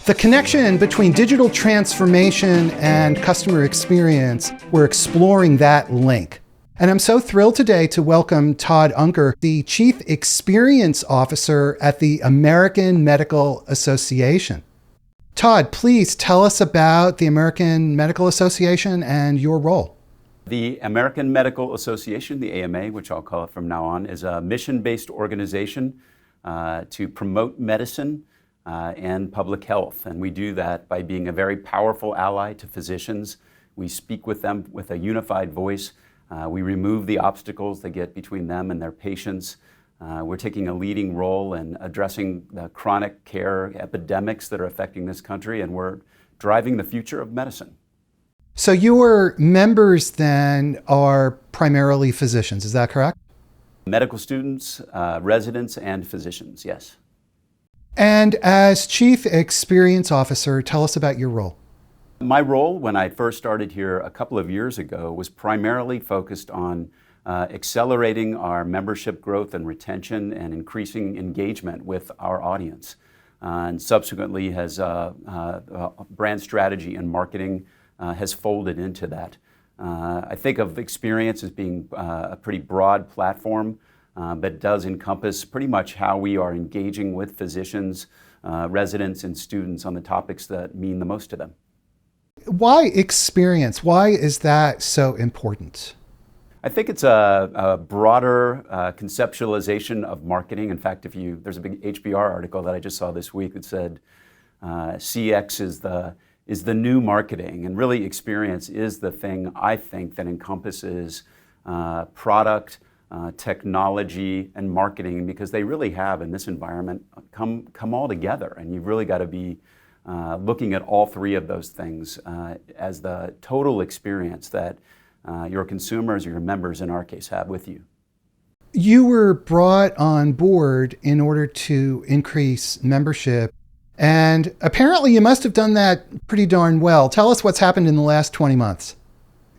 The connection between digital transformation and customer experience, we're exploring that link. And I'm so thrilled today to welcome Todd Unger, the Chief Experience Officer at the American Medical Association. Todd, please tell us about the American Medical Association and your role. The American Medical Association, the AMA, which I'll call it from now on, is a mission-based organization to promote medicine and public health. And we do that by being a very powerful ally to physicians. We speak with them with a unified voice. We remove the obstacles that get between them and their patients. We're taking a leading role in addressing the chronic care epidemics that are affecting this country, and we're driving the future of medicine. So your members then are primarily physicians, is that correct? Medical students, residents, and physicians, yes. And as Chief Experience Officer, tell us about your role. My role when I first started here a couple of years ago was primarily focused on accelerating our membership growth and retention and increasing engagement with our audience. And subsequently has brand strategy and marketing has folded into that. I think of experience as being a pretty broad platform, but does encompass pretty much how we are engaging with physicians, residents, and students on the topics that mean the most to them. Why experience? Why is that so important? I think it's a broader conceptualization of marketing. In fact, there's a big HBR article that I just saw this week that said CX is the new marketing, and really experience is the thing I think that encompasses product, technology, and marketing, because they really have in this environment come all together, and you've really got to be looking at all three of those things as the total experience that your consumers or your members in our case have with you. You were brought on board in order to increase membership, and apparently you must have done that pretty darn well. Tell us what's happened in the last 20 months.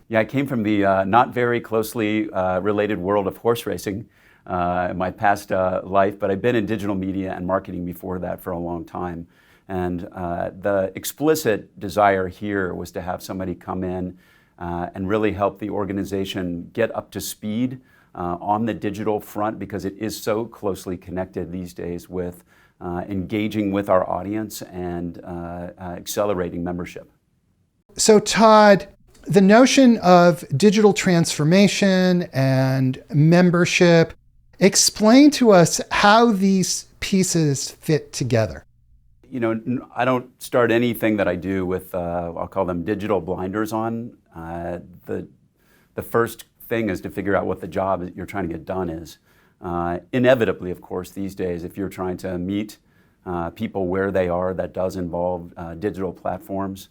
Yeah, I came from the not very closely related world of horse racing in my past life, but I've been in digital media and marketing before that for a long time. And the explicit desire here was to have somebody come in and really help the organization get up to speed on the digital front, because it is so closely connected these days with engaging with our audience and accelerating membership. So Todd, the notion of digital transformation and membership, explain to us how these pieces fit together. You know, I don't start anything that I do with, I'll call them digital blinders on. The first thing is to figure out what the job that you're trying to get done is. Inevitably, of course, these days, if you're trying to meet people where they are, that does involve digital platforms.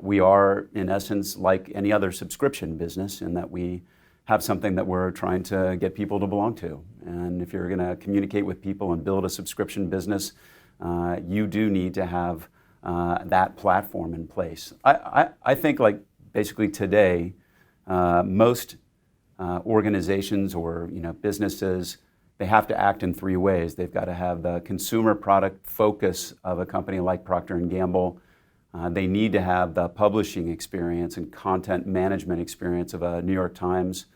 We are, in essence, like any other subscription business in that we have something that we're trying to get people to belong to. And if you're going to communicate with people and build a subscription business, you do need to have that platform in place. I think, like basically today, most organizations or businesses, they have to act in three ways. They've got to have the consumer product focus of a company like Procter & Gamble. They need to have the publishing experience and content management experience of a New York Times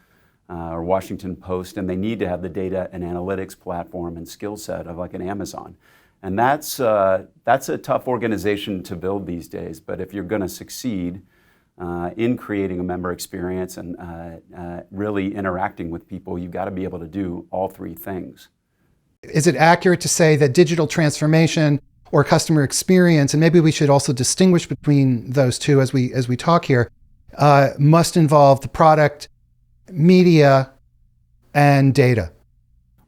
or Washington Post, and they need to have the data and analytics platform and skill set of like an Amazon. And that's a tough organization to build these days, but if you're going to succeed in creating a member experience and really interacting with people, you've got to be able to do all three things. Is it accurate to say that digital transformation or customer experience, and maybe we should also distinguish between those two as we talk here, must involve the product, media, and data?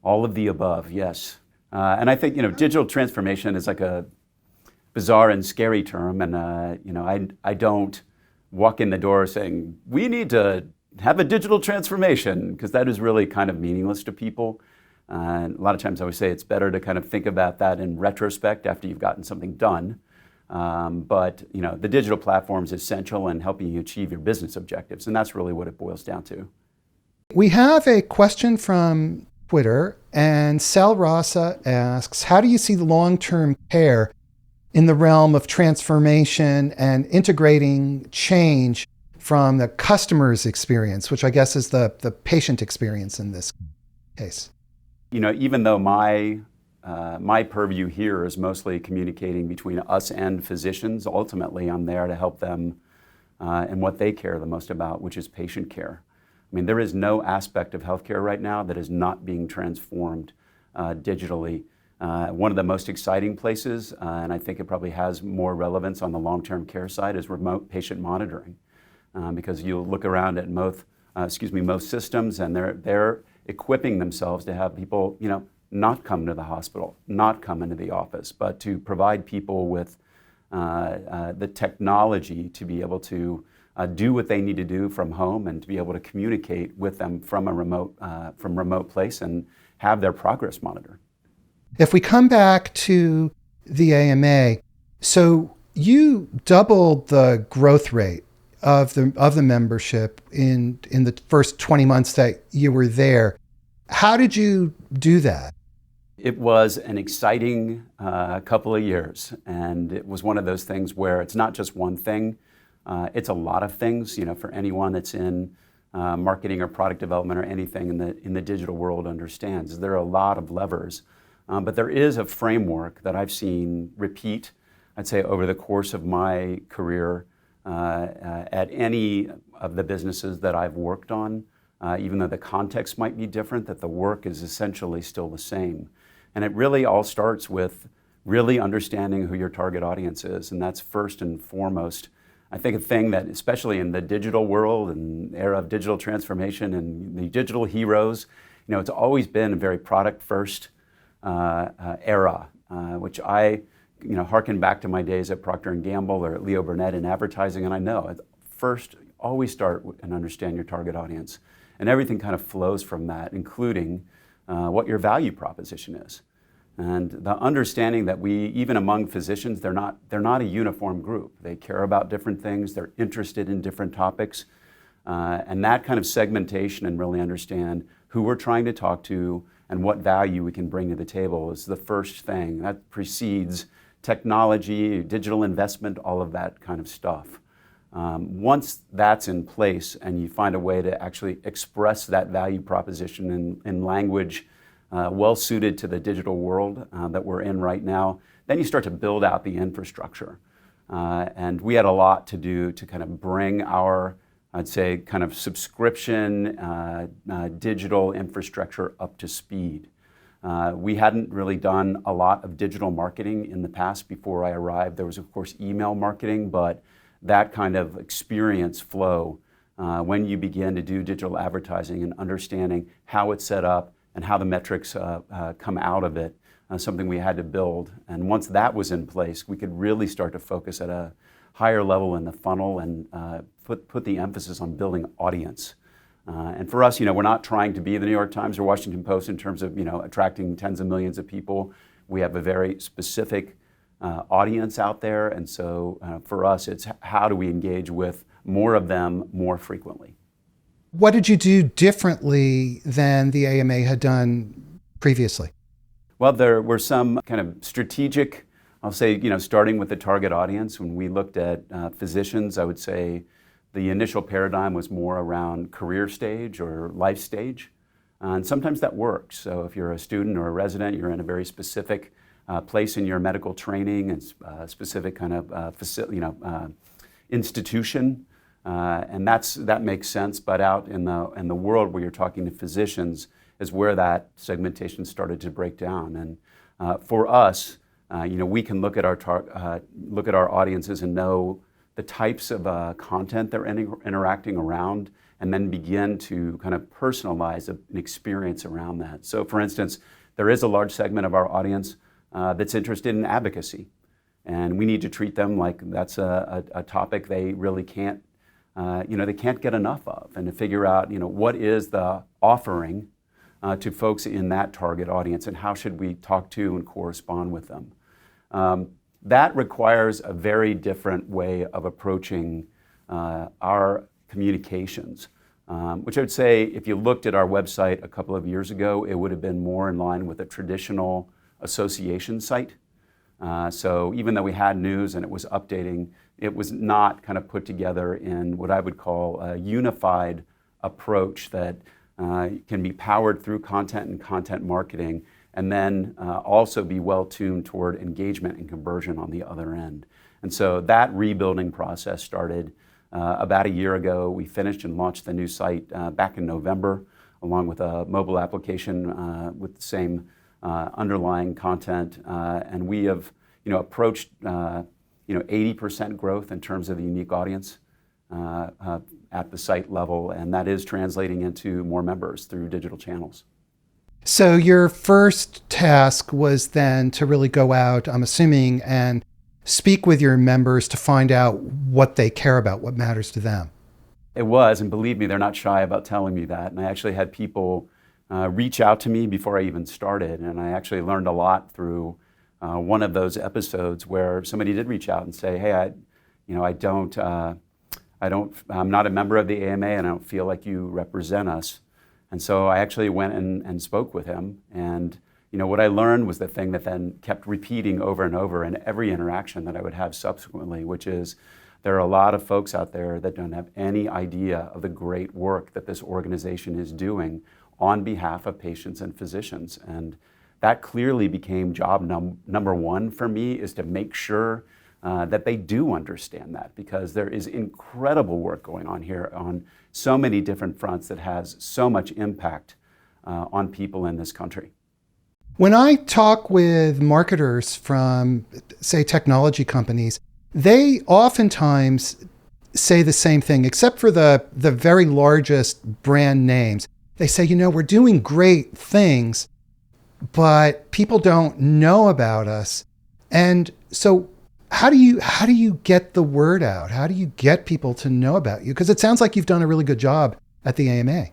All of the above, yes. And I think digital transformation is like a bizarre and scary term, and I don't walk in the door saying we need to have a digital transformation, because that is really kind of meaningless to people. And a lot of times I would say it's better to kind of think about that in retrospect after you've gotten something done. But the digital platform is essential in helping you achieve your business objectives, and that's really what it boils down to. We have a question from Twitter, and Sal Rasa asks, how do you see the long-term care in the realm of transformation and integrating change from the customer's experience, which I guess is the patient experience in this case. Even though my purview here is mostly communicating between us and physicians, ultimately I'm there to help them in what they care the most about, which is patient care. I mean, there is no aspect of healthcare right now that is not being transformed digitally. One of the most exciting places, and I think it probably has more relevance on the long-term care side, is remote patient monitoring. Because you'll look around at most systems, and they're equipping themselves to have people, not come to the hospital, not come into the office, but to provide people with the technology to be able to do what they need to do from home and to be able to communicate with them from a remote place and have their progress monitored. If we come back to the AMA, so you doubled the growth rate of the membership in the first 20 months that you were there. How did you do that? It was an exciting couple of years, and it was one of those things where it's not just one thing, it's a lot of things. For anyone that's in marketing or product development or anything in the digital world understands there are a lot of levers, but there is a framework that I've seen repeat, I'd say, over the course of my career at any of the businesses that I've worked on, even though the context might be different, that the work is essentially still the same. And it really all starts with really understanding who your target audience is, and that's first and foremost. I think a thing that, especially in the digital world and era of digital transformation and the digital heroes, it's always been a very product-first era, which I harken back to my days at Procter & Gamble or at Leo Burnett in advertising, and I know first always start and understand your target audience, and everything kind of flows from that, including what your value proposition is, and the understanding that we, even among physicians, they're not a uniform group. They care about different things. They're interested in different topics, and that kind of segmentation and really understand who we're trying to talk to and what value we can bring to the table is the first thing that precedes technology, digital investment, all of that kind of stuff. Once that's in place and you find a way to actually express that value proposition in language well suited to the digital world that we're in right now, then you start to build out the infrastructure. And we had a lot to do to kind of bring our, I'd say, kind of subscription digital infrastructure up to speed. We hadn't really done a lot of digital marketing in the past before I arrived. There was, of course, email marketing, but that kind of experience flow when you begin to do digital advertising and understanding how it's set up and how the metrics come out of it, something we had to build. And once that was in place, we could really start to focus at a higher level in the funnel and put the emphasis on building audience. And for us, we're not trying to be the New York Times or Washington Post in terms of, attracting tens of millions of people. We have a very specific audience out there. And so for us, it's how do we engage with more of them more frequently. What did you do differently than the AMA had done previously? Well, there were some kind of strategic, I'll say, starting with the target audience. When we looked at physicians, I would say the initial paradigm was more around career stage or life stage. And sometimes that works. So if you're a student or a resident, you're in a very specific place in your medical training and specific kind of institution. And that makes sense, but out in the world where you're talking to physicians is where that segmentation started to break down. And for us, we can look at our audiences and know the types of content they're interacting around, and then begin to kind of personalize an experience around that. So, for instance, there is a large segment of our audience that's interested in advocacy, and we need to treat them like that's a topic they really can't. They can't get enough of, and to figure out, what is the offering to folks in that target audience, and how should we talk to and correspond with them. That requires a very different way of approaching our communications, which I would say, if you looked at our website a couple of years ago, it would have been more in line with a traditional association site. So even though we had news and it was updating, it was not kind of put together in what I would call a unified approach that can be powered through content and content marketing, and then also be well tuned toward engagement and conversion on the other end. And so that rebuilding process started about a year ago. We finished and launched the new site back in November, along with a mobile application with the same underlying content, and we have approached 80% growth in terms of the unique audience at the site level, and that is translating into more members through digital channels. So your first task was then to really go out, I'm assuming, and speak with your members to find out what they care about, what matters to them. It was, and believe me, they're not shy about telling me that. And I actually had people reach out to me before I even started, and I actually learned a lot through one of those episodes where somebody did reach out and say, "Hey, I'm not a member of the AMA, and I don't feel like you represent us." And so I actually went and spoke with him, and what I learned was the thing that then kept repeating over and over in every interaction that I would have subsequently, which is there are a lot of folks out there that don't have any idea of the great work that this organization is doing on behalf of patients and physicians. And that clearly became job number one for me, is to make sure that they do understand that, because there is incredible work going on here on so many different fronts that has so much impact on people in this country. When I talk with marketers from, say, technology companies, they oftentimes say the same thing, except for the very largest brand names. They say, we're doing great things, but people don't know about us. And so how do you get the word out? How do you get people to know about you? Because it sounds like you've done a really good job at the AMA.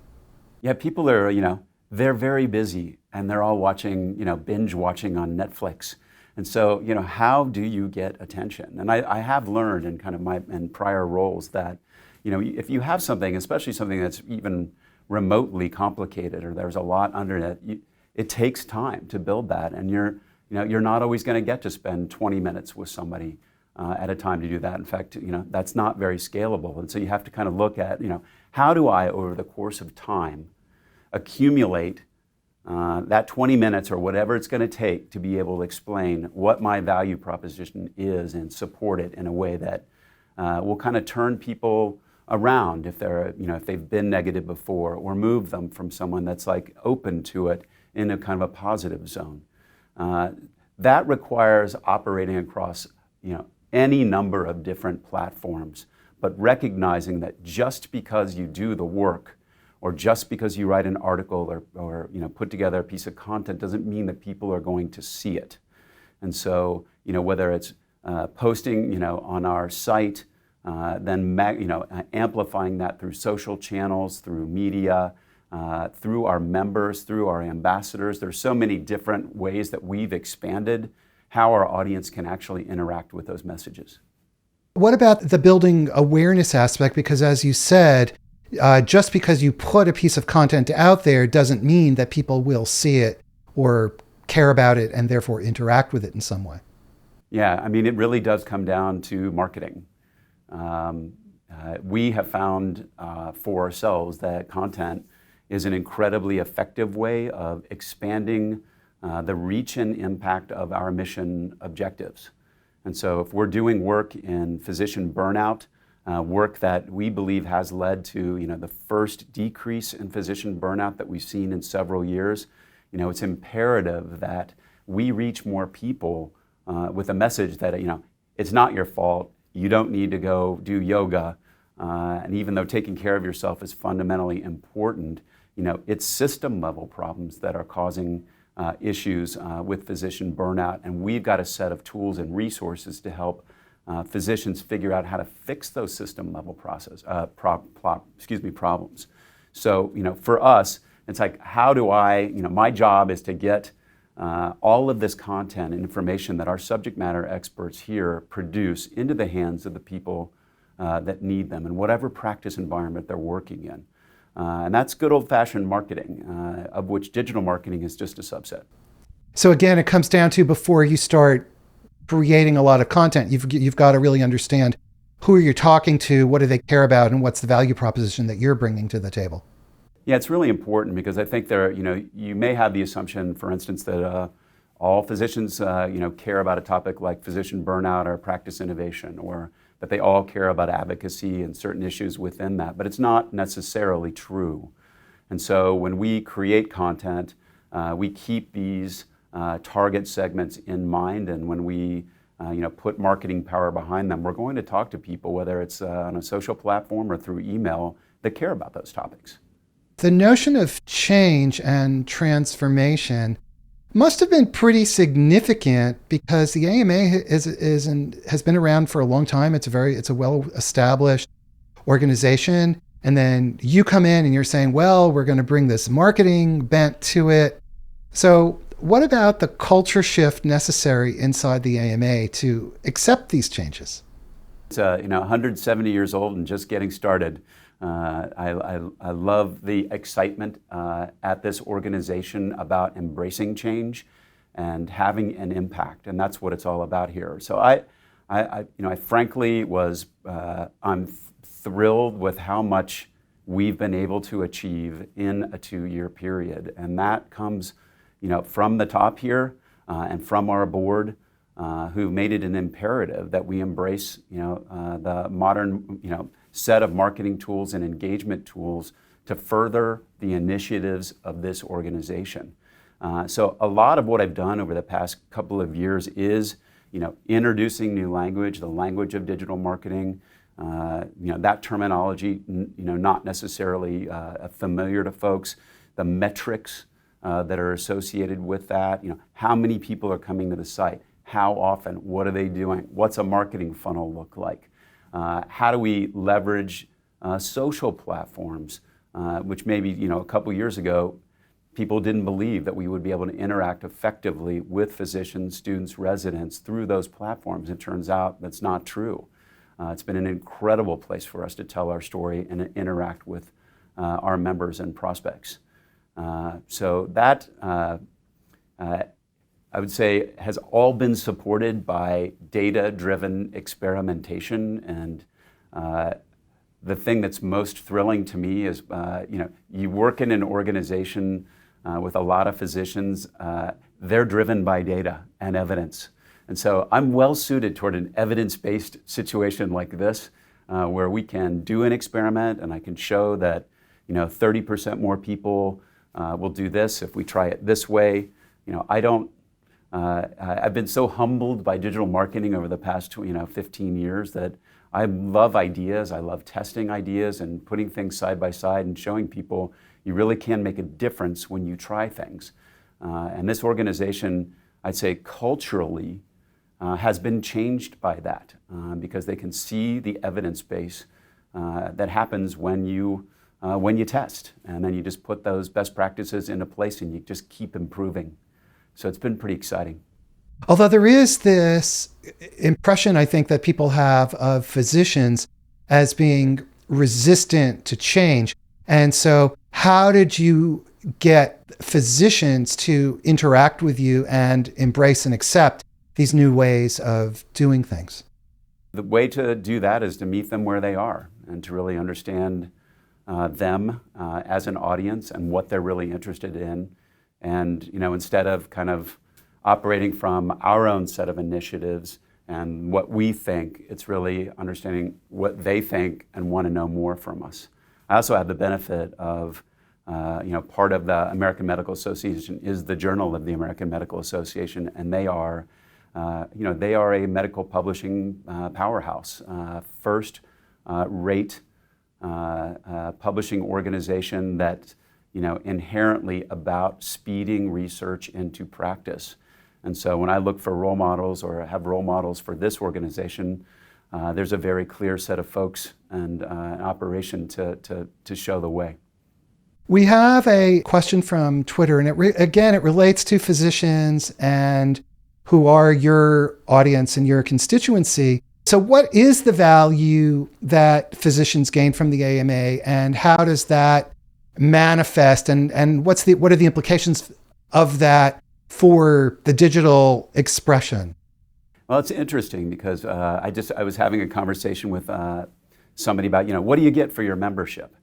Yeah, people are, they're very busy, and they're all watching, binge watching on Netflix. And so, how do you get attention? And I have learned in kind of my prior roles that, if you have something, especially something that's even remotely complicated, or there's a lot under it, it takes time to build that, and you're not always going to get to spend 20 minutes with somebody at a time to do that. In fact, that's not very scalable, and so you have to kind of look at, how do I, over the course of time, accumulate that 20 minutes or whatever it's going to take to be able to explain what my value proposition is and support it in a way that will kind of turn people around if they're, if they've been negative before, or move them from someone that's like open to it in a kind of a positive zone. That requires operating across, any number of different platforms, but recognizing that just because you do the work, or just because you write an article or put together a piece of content, doesn't mean that people are going to see it. And so, whether it's posting, on our site, then amplifying that through social channels, through media, through our members, through our ambassadors. There's so many different ways that we've expanded how our audience can actually interact with those messages. What about the building awareness aspect? Because as you said, just because you put a piece of content out there doesn't mean that people will see it or care about it and therefore interact with it in some way. Yeah, it really does come down to marketing. We have found for ourselves that content is an incredibly effective way of expanding the reach and impact of our mission objectives. And so if we're doing work in physician burnout, work that we believe has led to the first decrease in physician burnout that we've seen in several years, it's imperative that we reach more people with a message that it's not your fault, you don't need to go do yoga, and even though taking care of yourself is fundamentally important, it's system level problems that are causing issues with physician burnout, and we've got a set of tools and resources to help physicians figure out how to fix those system level problems. So, for us, it's like, how do I, my job is to get all of this content and information that our subject matter experts here produce into the hands of the people that need them in whatever practice environment they're working in. And that's good old-fashioned marketing, of which digital marketing is just a subset. So again, it comes down to, before you start creating a lot of content, you've got to really understand who you're talking to, what do they care about, and what's the value proposition that you're bringing to the table. Yeah, it's really important because I think you may have the assumption, for instance, that all physicians, care about a topic like physician burnout or practice innovation, or that they all care about advocacy and certain issues within that, but it's not necessarily true. And so when we create content, we keep these target segments in mind, and when we put marketing power behind them, we're going to talk to people, whether it's on a social platform or through email, that care about those topics. The notion of change and transformation must have been pretty significant because the AMA has been around for a long time. It's a well-established organization. And then you come in and you're saying, well, we're going to bring this marketing bent to it. So what about the culture shift necessary inside the AMA to accept these changes? It's 170 years old and just getting started. I love the excitement at this organization about embracing change and having an impact, and that's what it's all about here. So I frankly I'm thrilled with how much we've been able to achieve in a 2-year period, and that comes, from the top here and from our board, who made it an imperative that we embrace, the modern, set of marketing tools and engagement tools to further the initiatives of this organization. So a lot of what I've done over the past couple of years is, introducing new language, the language of digital marketing, that terminology, not necessarily familiar to folks, the metrics that are associated with that, how many people are coming to the site, how often, what are they doing, what's a marketing funnel look like? How do we leverage social platforms, which maybe a couple years ago, people didn't believe that we would be able to interact effectively with physicians, students, residents through those platforms. It turns out that's not true. It's been an incredible place for us to tell our story and interact with our members and prospects. So that, I would say, has all been supported by data-driven experimentation. And the thing that's most thrilling to me is, you work in an organization with a lot of physicians. They're driven by data and evidence. And so I'm well suited toward an evidence-based situation like this, where we can do an experiment and I can show that 30% more people will do this if we try it this way. I've been so humbled by digital marketing over the past 15 years that I love ideas. I love testing ideas and putting things side by side and showing people you really can make a difference when you try things. And this organization, I'd say culturally, has been changed by that because they can see the evidence base that happens when you test, and then you just put those best practices into place and you just keep improving. So it's been pretty exciting. Although there is this impression, I think, that people have of physicians as being resistant to change. And so how did you get physicians to interact with you and embrace and accept these new ways of doing things? The way to do that is to meet them where they are and to really understand them as an audience and what they're really interested in. And instead of kind of operating from our own set of initiatives and what we think, it's really understanding what they think and want to know more from us. I also have the benefit of, part of the American Medical Association is the Journal of the American Medical Association, and they are a medical publishing powerhouse, first rate publishing organization that inherently about speeding research into practice. And so when I look for role models or have role models for this organization, there's a very clear set of folks and an operation to show the way. We have a question from Twitter, and it relates to physicians and who are your audience and your constituency. So what is the value that physicians gain from the AMA, and how does that manifest, and what are the implications of that for the digital expression? Well, it's interesting because I was having a conversation with somebody about, what do you get for your membership?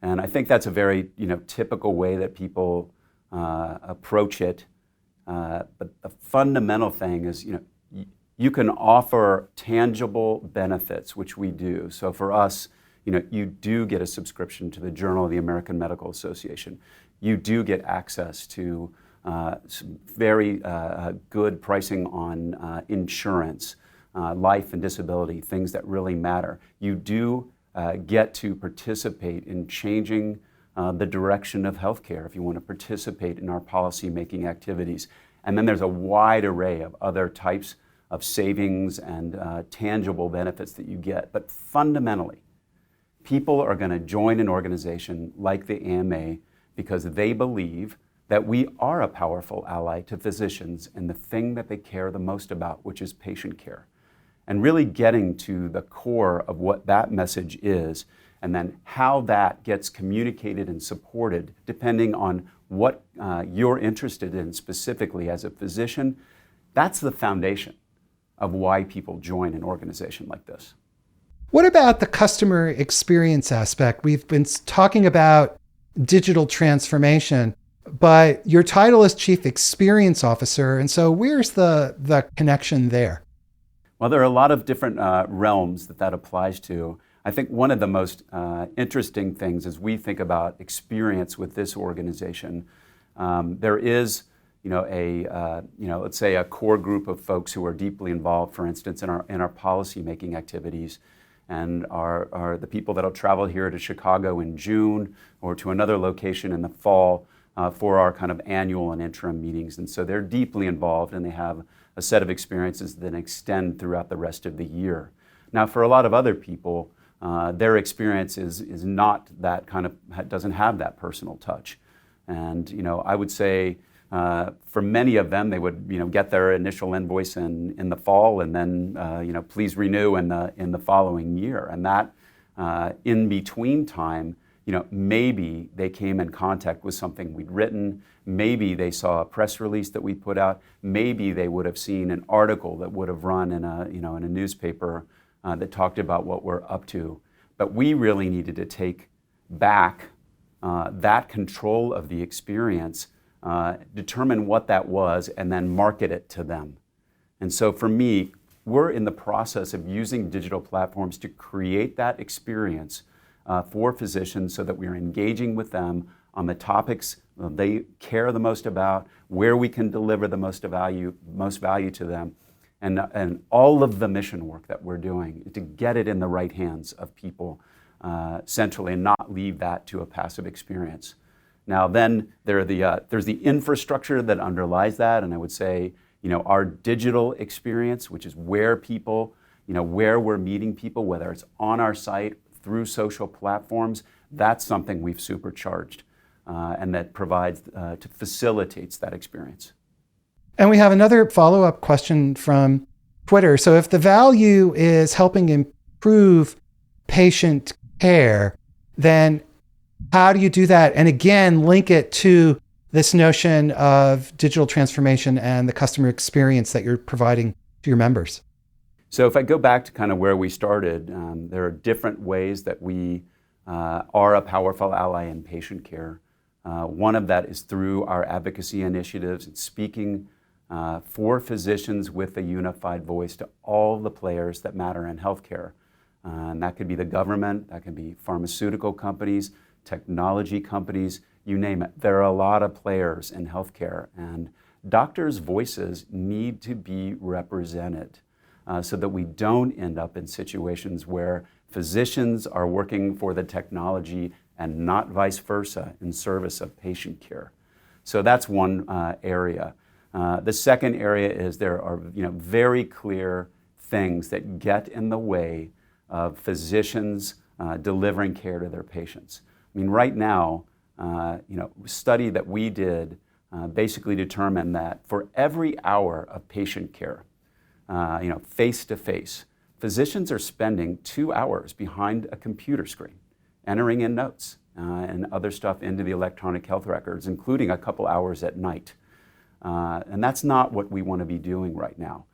And I think that's a very, typical way that people approach it. But the fundamental thing is, you can offer tangible benefits, which we do. So for us, you do get a subscription to the Journal of the American Medical Association. You do get access to some very good pricing on insurance, life and disability, things that really matter. You do get to participate in changing the direction of healthcare if you want to participate in our policy-making activities. And then there's a wide array of other types of savings and tangible benefits that you get. But fundamentally, people are going to join an organization like the AMA because they believe that we are a powerful ally to physicians in the thing that they care the most about, which is patient care. And really getting to the core of what that message is, and then how that gets communicated and supported, depending on what you're interested in specifically as a physician, that's the foundation of why people join an organization like this. What about the customer experience aspect? We've been talking about digital transformation, but your title is Chief Experience Officer, and so where's the connection there? Well, there are a lot of different realms that applies to. I think one of the most interesting things as we think about experience with this organization, there is, let's say a core group of folks who are deeply involved, for instance, in our policy-making activities, and are the people that'll travel here to Chicago in June or to another location in the fall for our kind of annual and interim meetings. And so they're deeply involved, and they have a set of experiences that extend throughout the rest of the year. Now, for a lot of other people, their experience is not that kind of, doesn't have that personal touch. And, I would say for many of them, they would, get their initial invoice in the fall, and then, please renew in the following year. And that in between time, maybe they came in contact with something we'd written, maybe they saw a press release that we put out, maybe they would have seen an article that would have run in a newspaper that talked about what we're up to. But we really needed to take back that control of the experience, determine what that was, and then market it to them. And so for me, we're in the process of using digital platforms to create that experience for physicians so that we're engaging with them on the topics they care the most about, where we can deliver the most value to them, and all of the mission work that we're doing to get it in the right hands of people centrally and not leave that to a passive experience. Now then, there's the infrastructure that underlies that, and I would say, our digital experience, which is where people, where we're meeting people, whether it's on our site, through social platforms, that's something we've supercharged and that facilitates that experience. And we have another follow-up question from Twitter. So if the value is helping improve patient care, then how do you do that? And again, link it to this notion of digital transformation and the customer experience that you're providing to your members. So if I go back to kind of where we started, there are different ways that we are a powerful ally in patient care. One of that is through our advocacy initiatives and speaking for physicians with a unified voice to all the players that matter in healthcare. And that could be the government, that could be pharmaceutical companies, technology companies, you name it. There are a lot of players in healthcare, and doctors' voices need to be represented so that we don't end up in situations where physicians are working for the technology and not vice versa in service of patient care. So that's one area. The second area is there are very clear things that get in the way of physicians delivering care to their patients. I mean, right now, a study that we did basically determined that for every hour of patient care, face-to-face, physicians are spending 2 hours behind a computer screen, entering in notes and other stuff into the electronic health records, including a couple hours at night. And that's not what we want to be doing right now.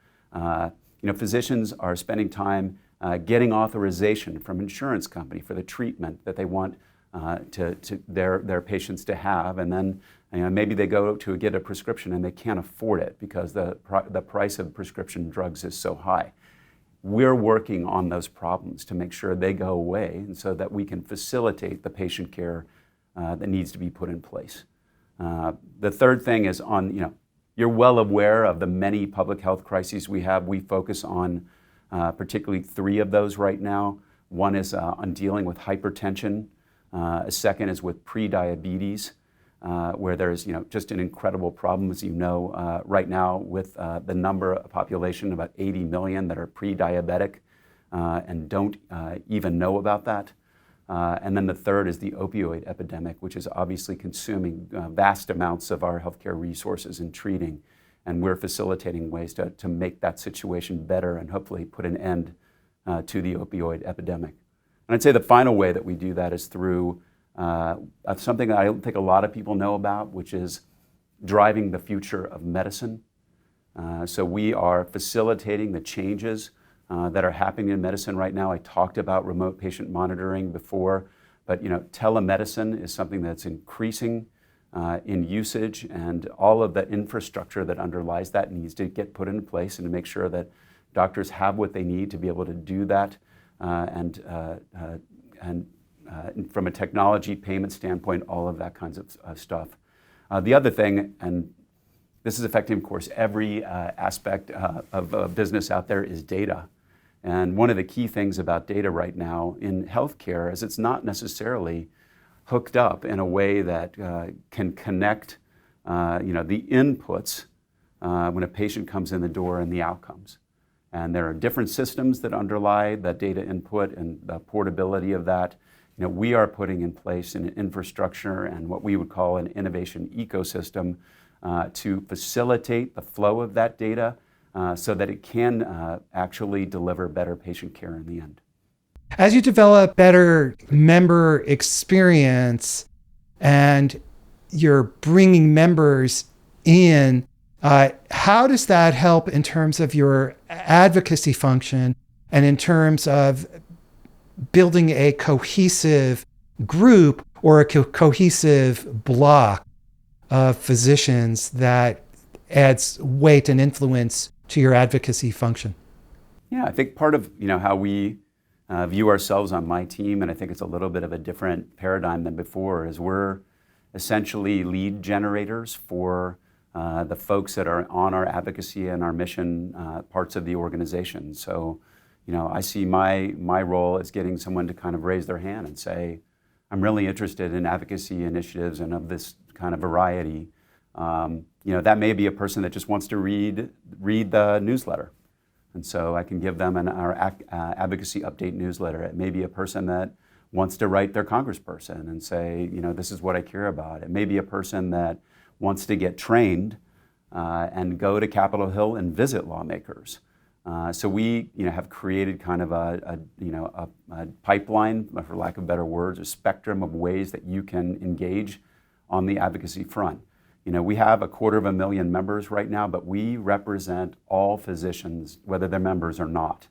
physicians are spending time getting authorization from insurance company for the treatment that they want to their patients to have, and then maybe they go to get a prescription and they can't afford it because the price of prescription drugs is so high. We're working on those problems to make sure they go away, and so that we can facilitate the patient care that needs to be put in place. The third thing is you're well aware of the many public health crises we have. We focus on particularly 3 of those right now. One is on dealing with hypertension. A second is with prediabetes, where there's just an incredible problem, as right now with the number of population, about 80 million that are pre-diabetic and don't even know about that. And then the third is the opioid epidemic, which is obviously consuming vast amounts of our healthcare resources in treating. And we're facilitating ways to make that situation better and hopefully put an end to the opioid epidemic. And I'd say the final way that we do that is through something that I don't think a lot of people know about, which is driving the future of medicine. So we are facilitating the changes that are happening in medicine right now. I talked about remote patient monitoring before, but telemedicine is something that's increasing in usage, and all of the infrastructure that underlies that needs to get put into place and to make sure that doctors have what they need to be able to do that, and from a technology payment standpoint, all of that kinds of stuff. The other thing, and this is affecting, of course, every aspect of business out there, is data. And one of the key things about data right now in healthcare is it's not necessarily hooked up in a way that can connect the inputs when a patient comes in the door and the outcomes. And there are different systems that underlie the data input and the portability of that. We are putting in place an infrastructure and what we would call an innovation ecosystem to facilitate the flow of that data so that it can actually deliver better patient care in the end. As you develop better member experience and you're bringing members in, how does that help in terms of your advocacy function and in terms of building a cohesive group or a cohesive block of physicians that adds weight and influence to your advocacy function? Yeah, I think part of how we view ourselves on my team, and I think it's a little bit of a different paradigm than before, is we're essentially lead generators for the folks that are on our advocacy and our mission parts of the organization. So, I see my role as getting someone to kind of raise their hand and say, I'm really interested in advocacy initiatives and of this kind of variety. That may be a person that just wants to read the newsletter. And so I can give them our advocacy update newsletter. It may be a person that wants to write their congressperson and say, this is what I care about. It may be a person that wants to get trained and go to Capitol Hill and visit lawmakers. So we have created kind of a pipeline, for lack of better words, a spectrum of ways that you can engage on the advocacy front. We have 250,000 members right now, but we represent all physicians, whether they're members or not.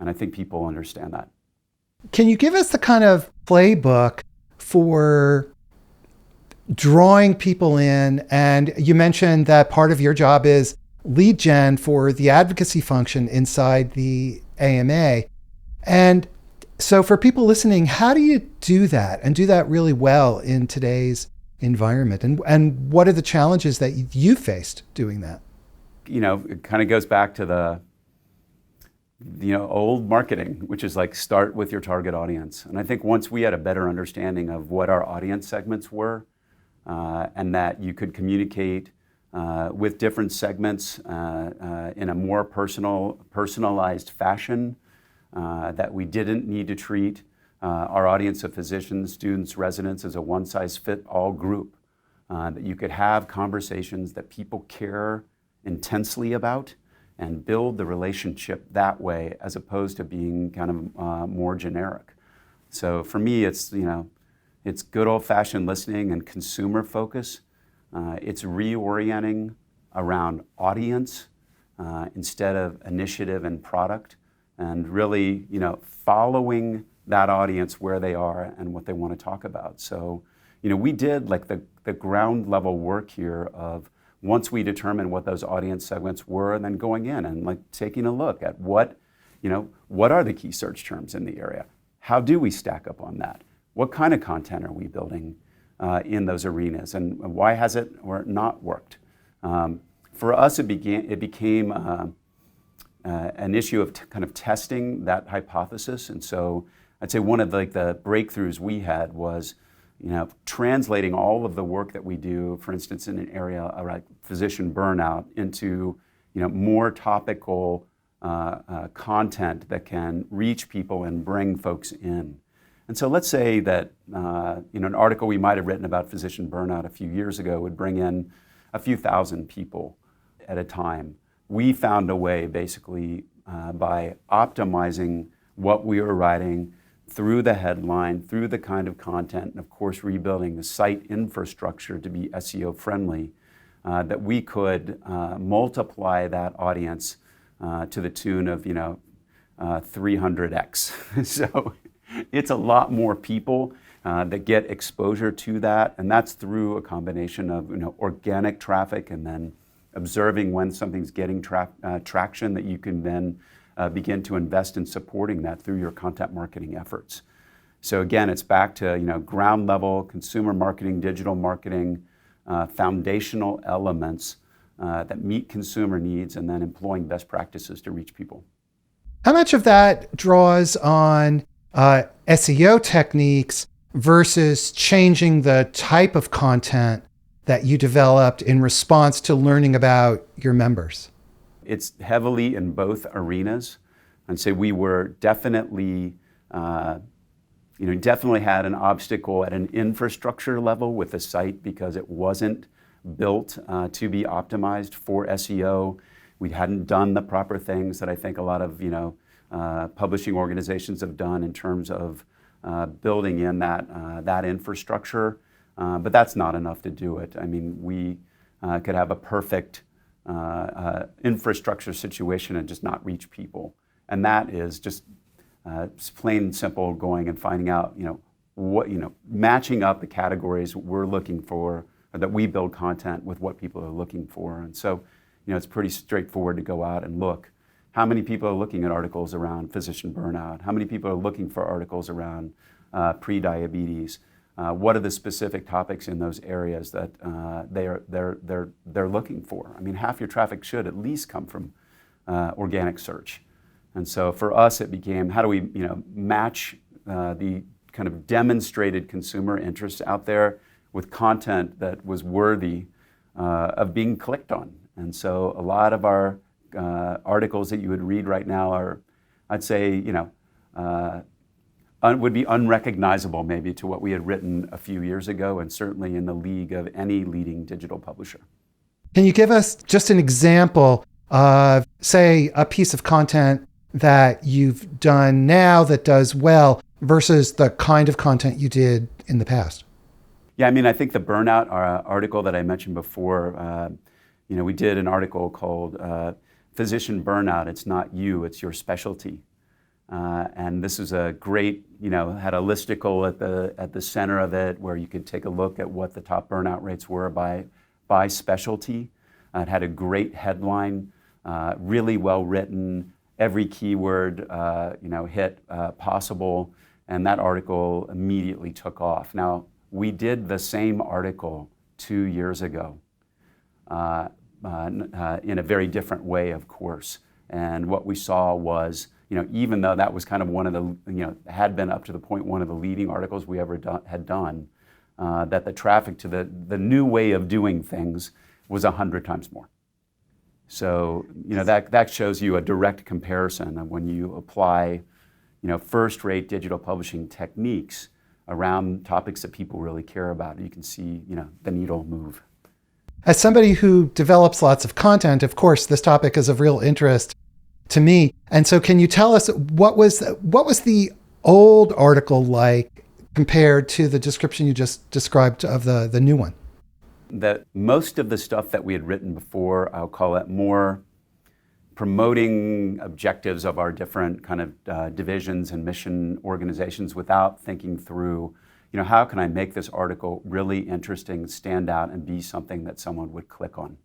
And I think people understand that. Can you give us the kind of playbook for drawing people in? And you mentioned that part of your job is lead gen for the advocacy function inside the AMA. And so for people listening, how do you do that and do that really well in today's environment? And what are the challenges that you faced doing that? It kind of goes back to the old marketing, which is like start with your target audience. And I think once we had a better understanding of what our audience segments were, and that you could communicate with different segments in a more personalized fashion, that we didn't need to treat our audience of physicians, students, residents as a one-size-fits-all group, that you could have conversations that people care intensely about and build the relationship that way as opposed to being kind of more generic. So for me, it's good old-fashioned listening and consumer focus. It's reorienting around audience instead of initiative and product, and really, following that audience where they are and what they want to talk about. So, we did like the ground level work here of once we determined what those audience segments were, and then going in and like taking a look at what are the key search terms in the area? How do we stack up on that? What kind of content are we building in those arenas, and why has it or not worked? For us, it became an issue of kind of testing that hypothesis, and so I'd say one of the breakthroughs we had was, translating all of the work that we do, for instance, in an area like physician burnout, into more topical content that can reach people and bring folks in. And so let's say that an article we might have written about physician burnout a few years ago would bring in a few thousand people at a time. We found a way, basically, by optimizing what we were writing through the headline, through the kind of content, and of course rebuilding the site infrastructure to be SEO friendly, that we could multiply that audience to the tune of 300x. So it's a lot more people that get exposure to that, and that's through a combination of organic traffic and then observing when something's getting traction that you can then begin to invest in supporting that through your content marketing efforts. So again, it's back to ground level consumer marketing, digital marketing, foundational elements that meet consumer needs, and then employing best practices to reach people. How much of that draws on SEO techniques versus changing the type of content that you developed in response to learning about your members? It's heavily in both arenas. I'd say we were definitely had an obstacle at an infrastructure level with the site because it wasn't built to be optimized for SEO. We hadn't done the proper things that I think a lot of publishing organizations have done in terms of building in that infrastructure. But that's not enough to do it. I mean, we could have a perfect infrastructure situation and just not reach people. And that is just plain and simple going and finding out, matching up the categories we're looking for, or that we build content with what people are looking for. And so, it's pretty straightforward to go out and look. How many people are looking at articles around physician burnout? How many people are looking for articles around pre-diabetes? What are the specific topics in those areas that they're looking for? I mean, half your traffic should at least come from organic search. And so for us, it became, how do we match the kind of demonstrated consumer interest out there with content that was worthy of being clicked on? And so a lot of our articles that you would read right now are, I'd say, would be unrecognizable maybe to what we had written a few years ago, and certainly in the league of any leading digital publisher. Can you give us just an example of, say, a piece of content that you've done now that does well versus the kind of content you did in the past? Yeah, I mean, I think the burnout article that I mentioned before, we did an article called Physician Burnout, It's Not You, It's Your Specialty. And this is a great, had a listicle at the center of it where you could take a look at what the top burnout rates were by specialty. It had a great headline, really well written, every keyword hit possible, and that article immediately took off. Now, we did the same article 2 years ago in a very different way, of course. And what we saw was, even though that was kind of one of the, had been up to the point one of the leading articles we ever had done, that the traffic to the new way of doing things was 100 times more. So, that shows you a direct comparison of when you apply, first-rate digital publishing techniques around topics that people really care about. You can see, the needle move. As somebody who develops lots of content, of course, this topic is of real interest to me. And so can you tell us what was the old article like compared to the description you just described of the new one? That most of the stuff that we had written before, I'll call it more promoting objectives of our different kind of divisions and mission organizations without thinking through, how can I make this article really interesting, stand out, and be something that someone would click on?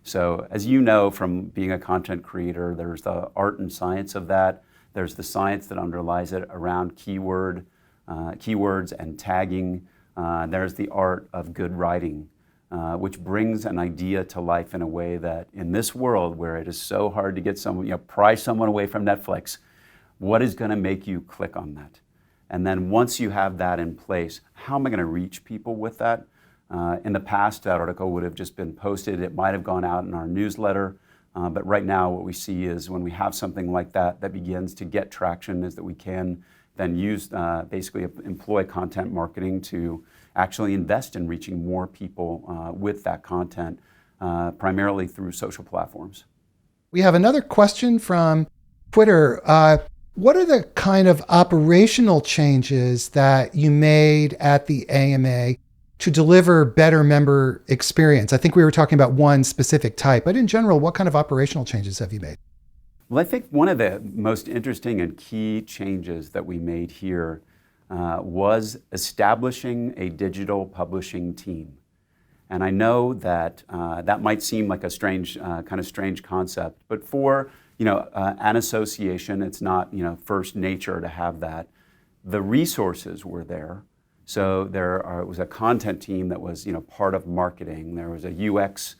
So as you know from being a content creator, there's the art and science of that. There's the science that underlies it around keywords and tagging. There's the art of good writing, which brings an idea to life in a way that in this world where it is so hard to get someone, pry someone away from Netflix, what is going to make you click on that? And then once you have that in place, how am I going to reach people with that? In the past, that article would have just been posted. It might have gone out in our newsletter. But right now, what we see is when we have something like that begins to get traction, is that we can then use, basically employ content marketing to actually invest in reaching more people with that content, primarily through social platforms. We have another question from Twitter. What are the kind of operational changes that you made at the AMA to deliver better member experience? I think we were talking about one specific type, but in general, what kind of operational changes have you made? Well, I think one of the most interesting and key changes that we made here was establishing a digital publishing team. And I know that that might seem like a strange concept, but for an association, it's not first nature to have that. The resources were there. So it was a content team that was part of marketing. There was a UX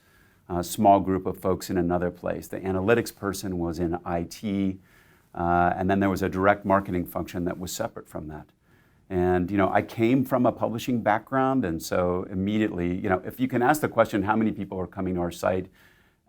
small group of folks in another place. The analytics person was in IT, and then there was a direct marketing function that was separate from that. And I came from a publishing background, and so immediately, if you can ask the question, how many people are coming to our site,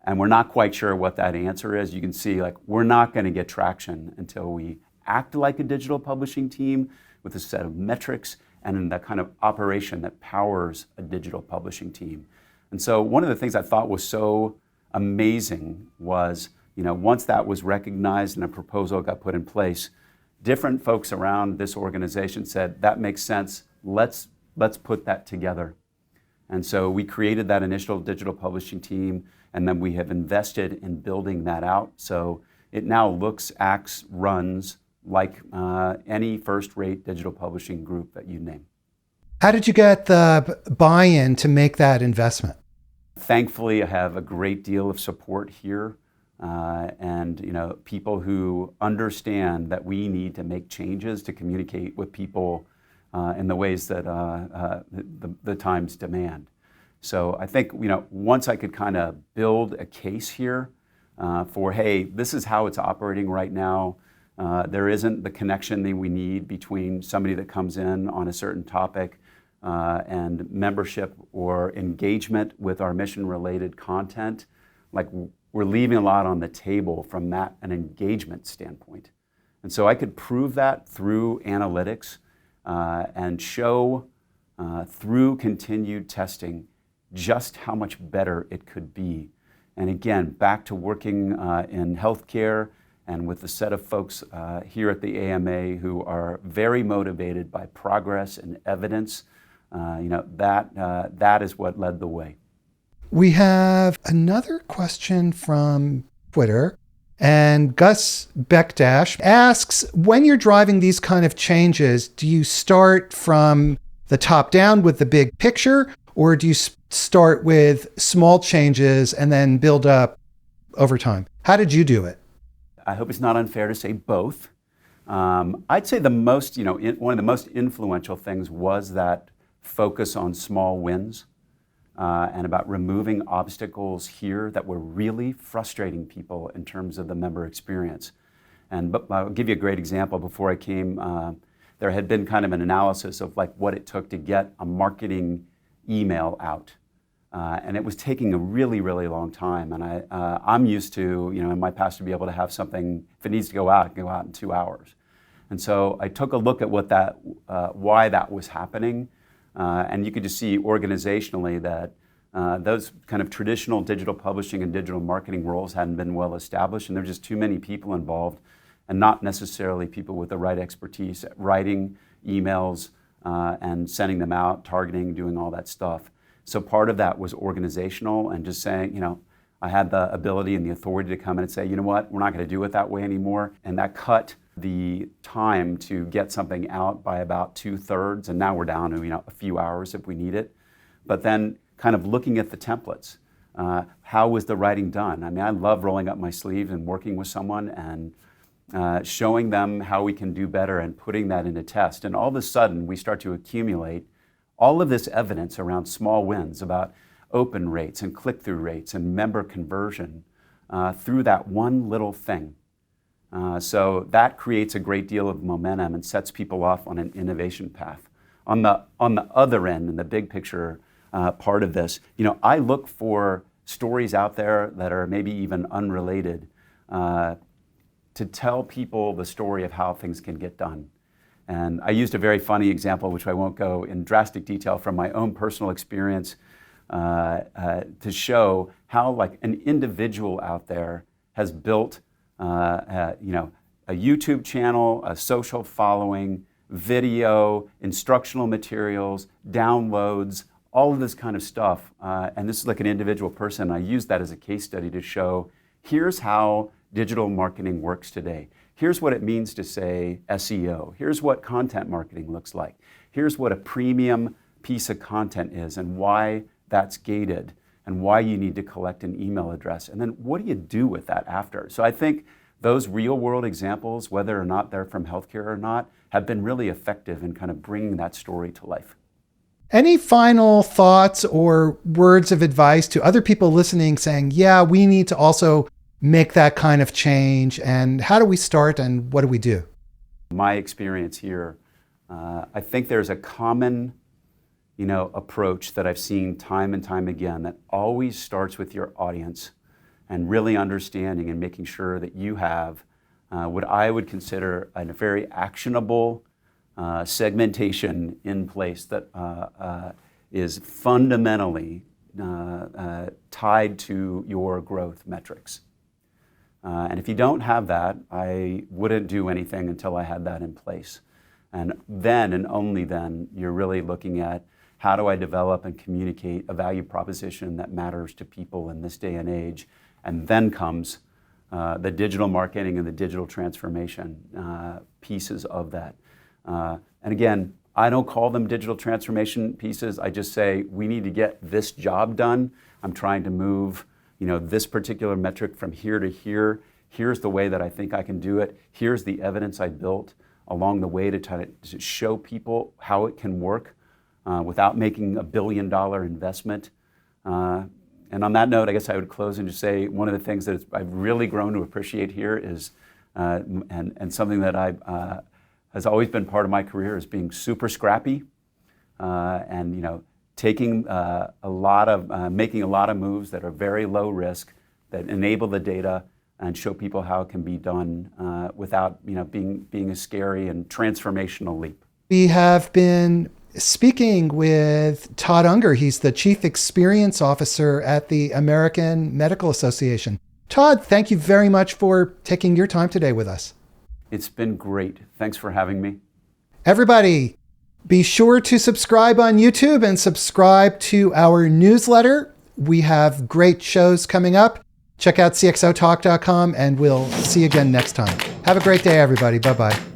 and we're not quite sure what that answer is, you can see we're not going to get traction until we act like a digital publishing team with a set of metrics and in that kind of operation that powers a digital publishing team. And so one of the things I thought was so amazing was, once that was recognized and a proposal got put in place, different folks around this organization said, that makes sense, let's put that together. And so we created that initial digital publishing team, and then we have invested in building that out. So it now looks, acts, runs like any first-rate digital publishing group that you name. How did you get the buy-in to make that investment? Thankfully, I have a great deal of support here, and people who understand that we need to make changes to communicate with people in the ways that the times demand. So I think once I could kind of build a case here for, hey, this is how it's operating right now. There isn't the connection that we need between somebody that comes in on a certain topic and membership or engagement with our mission-related content. We're leaving a lot on the table from an engagement standpoint. And so I could prove that through analytics and show through continued testing just how much better it could be. And again, back to working in healthcare and with a set of folks here at the AMA who are very motivated by progress and evidence, that is what led the way. We have another question from Twitter, and Gus Beckdash asks, when you're driving these kind of changes, do you start from the top down with the big picture, or do you start with small changes and then build up over time? How did you do it? I hope it's not unfair to say both. I'd say the most, one of the most influential things was that focus on small wins and about removing obstacles here that were really frustrating people in terms of the member experience. But I'll give you a great example. Before I came, there had been kind of an analysis of what it took to get a marketing email out. And it was taking a really, really long time. And I'm used to, in my past, to be able to have something, if it needs to go out in 2 hours. And so I took a look at why that was happening. And you could just see organizationally that those kind of traditional digital publishing and digital marketing roles hadn't been well established, and there were just too many people involved, and not necessarily people with the right expertise at writing emails and sending them out, targeting, doing all that stuff. So part of that was organizational and just saying, I had the ability and the authority to come in and say, you know what, we're not going to do it that way anymore. And that cut the time to get something out by about 2/3, and now we're down to a few hours if we need it. But then kind of looking at the templates. How was the writing done? I mean, I love rolling up my sleeves and working with someone and showing them how we can do better and putting that in a test. And all of a sudden, we start to accumulate all of this evidence around small wins about open rates and click-through rates and member conversion through that one little thing. So that creates a great deal of momentum and sets people off on an innovation path. On the other end, in the big picture part of this, I look for stories out there that are maybe even unrelated to tell people the story of how things can get done. And I used a very funny example, which I won't go in drastic detail, from my own personal experience to show how like an individual out there has built a YouTube channel, a social following, video, instructional materials, downloads, all of this kind of stuff. And this is like an individual person. I use that as a case study to show, here's how digital marketing works today. Here's what it means to say SEO. Here's what content marketing looks like. Here's what a premium piece of content is and why that's gated and why you need to collect an email address. And then what do you do with that after? So I think those real world examples, whether or not they're from healthcare or not, have been really effective in kind of bringing that story to life. Any final thoughts or words of advice to other people listening saying, yeah, we need to also make that kind of change, and how do we start and what do we do? My experience here, I think there's a common approach that I've seen time and time again that always starts with your audience and really understanding and making sure that you have what I would consider a very actionable segmentation in place that is fundamentally tied to your growth metrics. And if you don't have that, I wouldn't do anything until I had that in place. And then and only then, you're really looking at how do I develop and communicate a value proposition that matters to people in this day and age. And then comes the digital marketing and the digital transformation pieces of that. And again, I don't call them digital transformation pieces. I just say, we need to get this job done. I'm trying to move this particular metric from here to here. Here's the way that I think I can do it. Here's the evidence I built along the way to try to show people how it can work without making $1 billion investment. And on that note, I guess I would close and just say one of the things that I've really grown to appreciate here is, and something that has always been part of my career, is being super scrappy and taking making a lot of moves that are very low risk, that enable the data and show people how it can be done without being a scary and transformational leap. We have been speaking with Todd Unger. He's the Chief Experience Officer at the American Medical Association. Todd, thank you very much for taking your time today with us. It's been great. Thanks for having me. Everybody, be sure to subscribe on YouTube and subscribe to our newsletter. We have great shows coming up. Check out cxotalk.com and we'll see you again next time. Have a great day, everybody. Bye-bye.